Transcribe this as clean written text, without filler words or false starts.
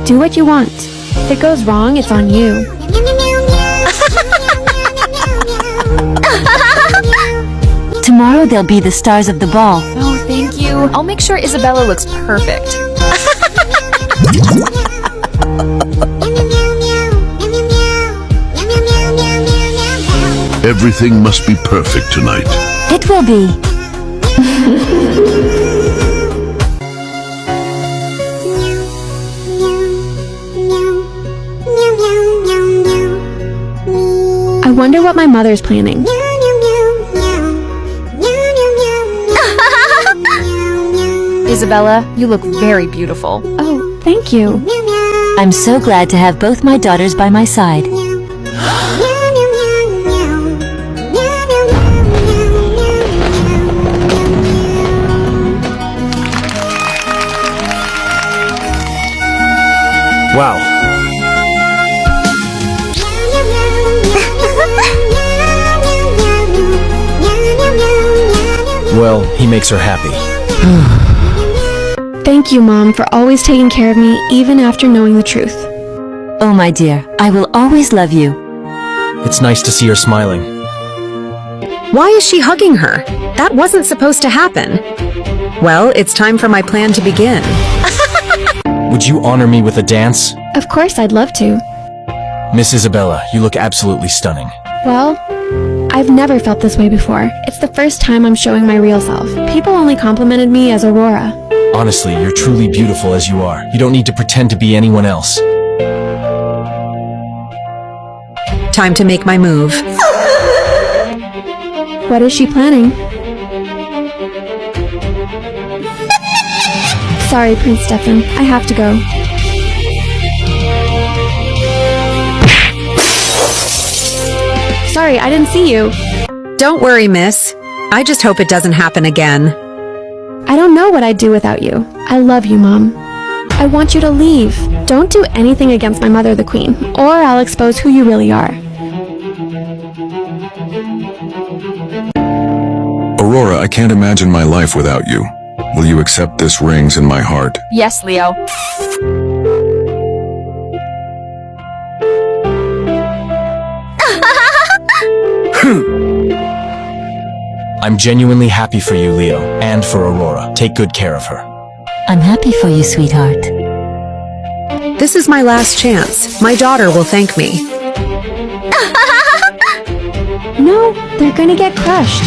Do what you want. If it goes wrong, it's on you. Tomorrow they'll be the stars of the ball. Oh, thank you. I'll make sure Isabella looks perfect. Everything must be perfect tonight. It will be. I wonder what my mother's planning. Isabella, you look very beautiful. Oh, thank you. I'm so glad to have both my daughters by my side. Wow. Well, he makes her happy. Thank you, Mom, for always taking care of me, even after knowing the truth. Oh, my dear, I will always love you. It's nice to see her smiling. Why is she hugging her? That wasn't supposed to happen. Well, it's time for my plan to begin. Would you honor me with a dance? Of course, I'd love to. Miss Isabella, you look absolutely stunning. Well, I've never felt this way before. It's the first time I'm showing my real self. People only complimented me as Aurora. Honestly, you're truly beautiful as you are. You don't need to pretend to be anyone else. Time to make my move. What is she planning? Sorry, Prince Stefan. I have to go. Sorry, I didn't see you. Don't worry, miss. I just hope it doesn't happen again. I don't know what I'd do without you. I love you, Mom. I want you to leave. Don't do anything against my mother, the Queen, or I'll expose who you really are. Aurora, I can't imagine my life without you. Will you accept this rings in my heart? Yes, Leo. I'm genuinely happy for you, Leo, and for Aurora. Take good care of her. I'm happy for you, sweetheart. This is my last chance. My daughter will thank me. No, they're gonna get crushed.